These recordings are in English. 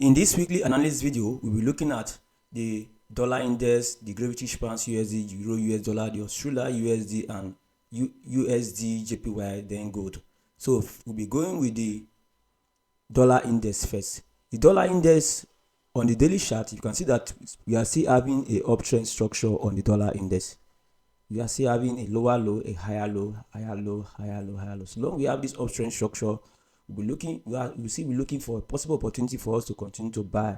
In this weekly analysis video, we'll be looking at the dollar index, the GBPUSD USD, Euro US dollar, the Australia USD, and USDJPY, then gold. So we'll be going with the dollar index first. The dollar index on the daily chart, you can see that we are still having a uptrend structure on the dollar index. We are still having a lower low, a higher low, higher low, higher low, higher low. So long we have this uptrend structure, we'll be looking for a possible opportunity for us to continue to buy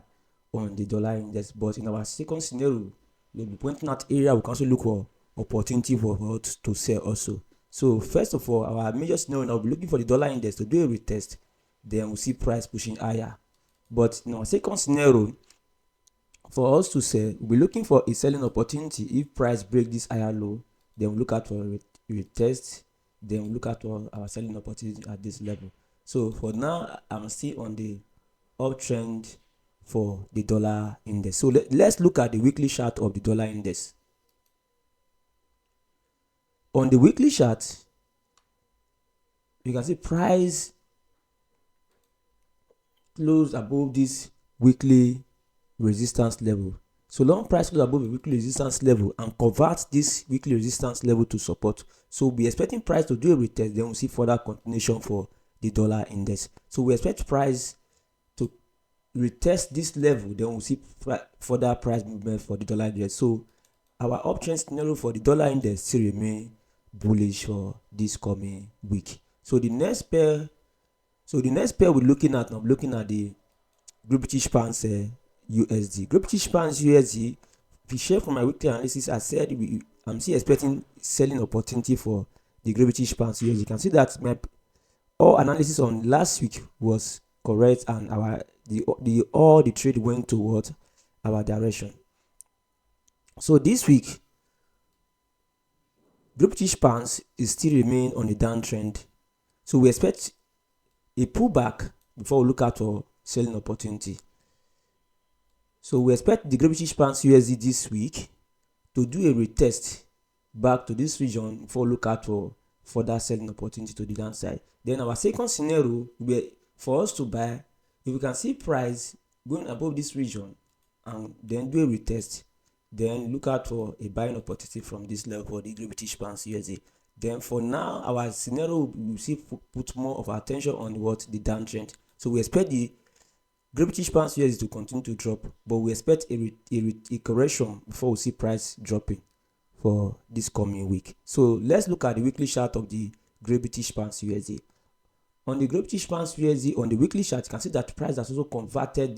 on the dollar index. But in our second scenario, we'll be pointing out area we can also look for opportunity for us to sell also. So first of all, our major scenario now, we'll be looking for the dollar index to do a retest, then we'll see price pushing higher. But in our second scenario, for us to sell, we'll be looking for a selling opportunity. If price break this higher low, then we'll look at for a retest, then we'll look at our selling opportunity at this level. So for now, I'm still on the uptrend for the dollar index. So let's look at the weekly chart of the dollar index. On the weekly chart, you can see price closed above this weekly resistance level. So long price goes above the weekly resistance level and converts this weekly resistance level to support. So we'll be expecting price to do a retest, then we'll see further continuation for the dollar index. So we expect price to retest this level, then we'll see further price movement for the dollar index. So our uptrend scenario for the dollar index still remain bullish for this coming week. So the next pair we're looking at now, I'm looking at the GBPUSD USD. GBPUSD USD, if you share from my weekly analysis, I said I'm still expecting selling opportunity for the GBPUSD USD. You can see that my all analysis on last week was correct, and all the trade went towards our direction. So this week, GBPUSD is still remain on a downtrend. So we expect a pullback before we look at our selling opportunity. So we expect the GBPUSD USD this week to do a retest back to this region before we look at for further selling opportunity to the downside. Then our second scenario will be for us to buy. If we can see price going above this region and then do a retest, then look out for a buying opportunity from this level for the GBPUSD USD. Then for now, our scenario will see put more of our attention on the downtrend. So we expect the GBPUSD USD to continue to drop, but we expect a correction before we see price dropping for this coming week. So let's look at the weekly chart of the GBPUSD USD. On the GBPUSD USD, on the weekly chart, you can see that price has also converted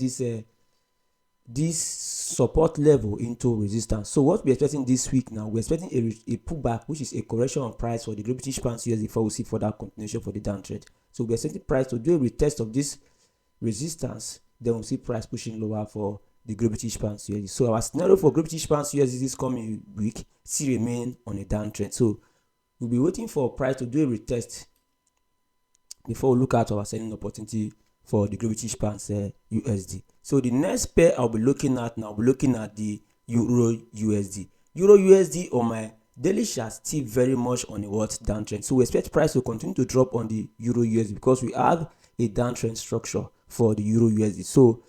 this support level into resistance. So what we're expecting this week now, we're expecting a pullback, which is a correction on price for the GBPUSD USD before we see further continuation for the downtrend. So we're expecting price to do a retest of this resistance, then we'll see price pushing lower for the GBPUSD USD. So our scenario for GBPUSD USD this coming week still remain on a downtrend. So we'll be waiting for price to do a retest before we look at our selling opportunity for the GBPUSD USD. So the next pair I'll be looking at now, I'll be looking at the EURUSD. EURUSD on my daily chart still very much on a downtrend. So we expect price to continue to drop on the EURUSD because we have a downtrend structure for the EURUSD. So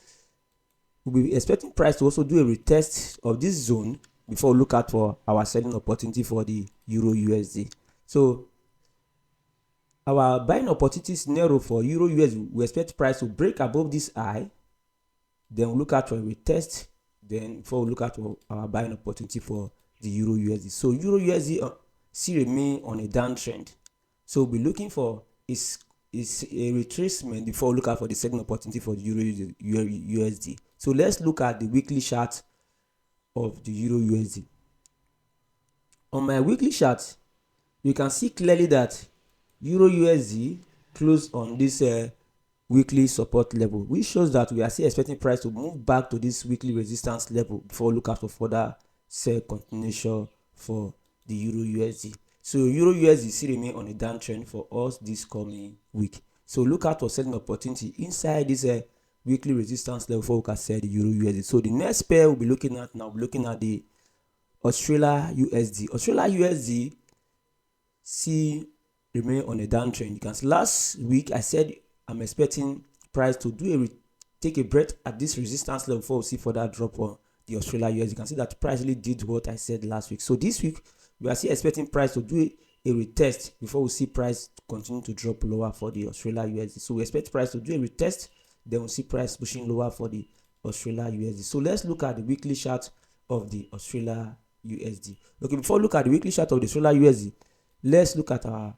we'll be expecting price to also do a retest of this zone before we look at for our selling opportunity for the EURUSD. So our buying opportunity scenario for EURUSD, we expect price to break above this high, then we'll look at for a retest, then before we look at our buying opportunity for the EURUSD. So EURUSD still remain on a downtrend. So we'll be looking for is a retracement before we look out for the second opportunity for the EURUSD. So let's look at the weekly chart of the EURUSD. On my weekly chart, you can see clearly that EURUSD closed on this weekly support level, which shows that we are still expecting price to move back to this weekly resistance level before we look out for further sell continuation for the EURUSD. So EURUSD still remain on a downtrend for us this coming week. So look out for selling opportunity inside this weekly resistance level before we can sell the EURUSD. So the next pair we'll be looking at now, we're looking at the Australia USD. Australia USD remain on a downtrend. You can see last week I said I'm expecting price to do a take a breath at this resistance level before we see further drop on the Australia US. You can see that price really did what I said last week. So this week we are still expecting price to do a retest before we see price continue to drop lower for the Australia USD. So we expect price to do a retest, then we'll see price pushing lower for the Australia USD. So let's look at the weekly chart of the Australia USD. Okay, before we look at the weekly chart of the Australia USD, let's look at our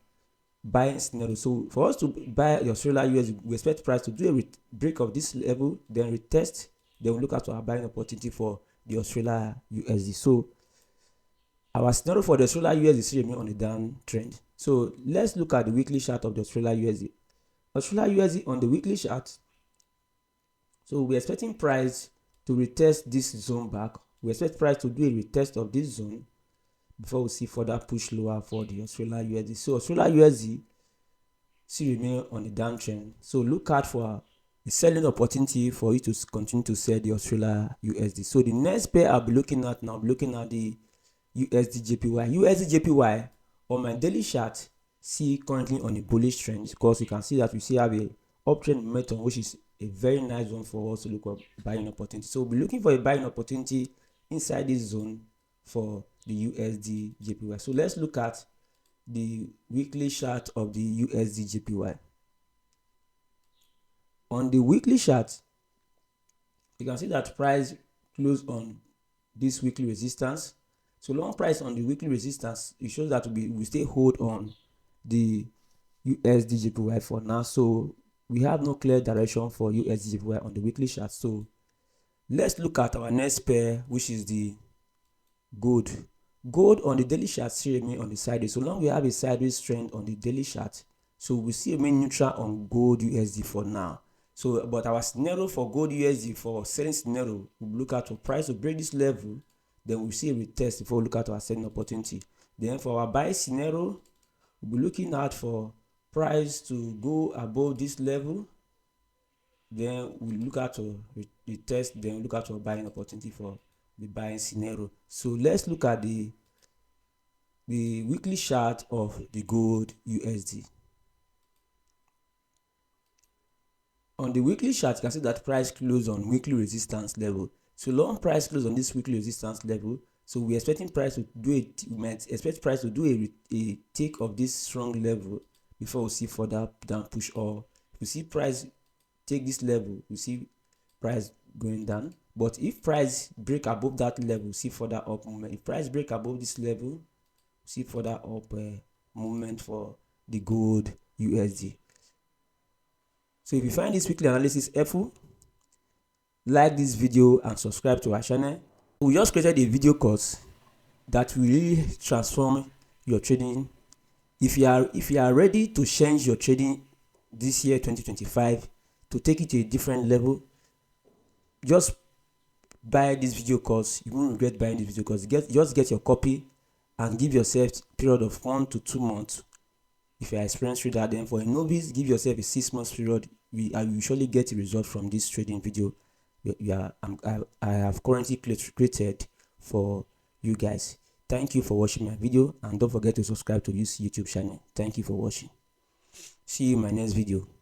buying scenario. So for us to buy the Australia USD, we expect price to do a break of this level, then retest, then we look at our buying opportunity for the Australia USD. So our scenario for the Australia USD still remain on a downtrend. So let's look at the weekly chart of the Australia USD. Australia USD on the weekly chart. So we're expecting price to retest this zone back. We expect price to do a retest of this zone before we see further push lower for the Australia USD. So Australia USD still remain on the downtrend. So look out for a selling opportunity for you to continue to sell the Australia USD. So the next pair I'll be looking at now, I'll be looking at the USDJPY. USDJPY on my daily chart see currently on a bullish trend, because you can see that we still have a uptrend momentum, which is a very nice one for us to look at buying opportunity. So we'll be looking for a buying opportunity inside this zone for the USDJPY. So let's look at the weekly chart of the USDJPY. On the weekly chart, you can see that price closed on this weekly resistance. So long price on the weekly resistance, it shows that we stay hold on the USDJPY for now. So we have no clear direction for USDJPY on the weekly chart. So let's look at our next pair, which is the gold. Gold on the daily chart still remain on the sideways. So long we have a sideways trend on the daily chart, so we see a main neutral on gold USD for now. So but our scenario for gold USD, for selling scenario, we look at for price to break this level, then we see a retest before we look at our selling opportunity. Then for our buy scenario, we'll be looking out for price to go above this level, then we look at to retest, then we look at our buying opportunity for the buying scenario. So let's look at the weekly chart of the gold USD. On the weekly chart, you can see that price closed on weekly resistance level. So long price closed on this weekly resistance level. So we're expecting price to do it. We might expect price to do a take of this strong level before we see further down push, or if we see price take this level, we see price going down. But if price break above that level, see further up movement. If price break above this level, see further up movement for the gold USD. So if you find this weekly analysis helpful, like this video and subscribe to our channel. We just created a video course that will really transform your trading. If you are ready to change your trading this year 2025, to take it to a different level, just buy this video course. You won't regret buying this video course. Just get your copy and give yourself a period of 1 to 2 months. If you are experienced trader, then for a novice, give yourself a 6 months period. I will surely get a result from this trading video I have currently created for you guys. Thank you for watching my video, and don't forget to subscribe to this YouTube channel. Thank you for watching. See you in my next video.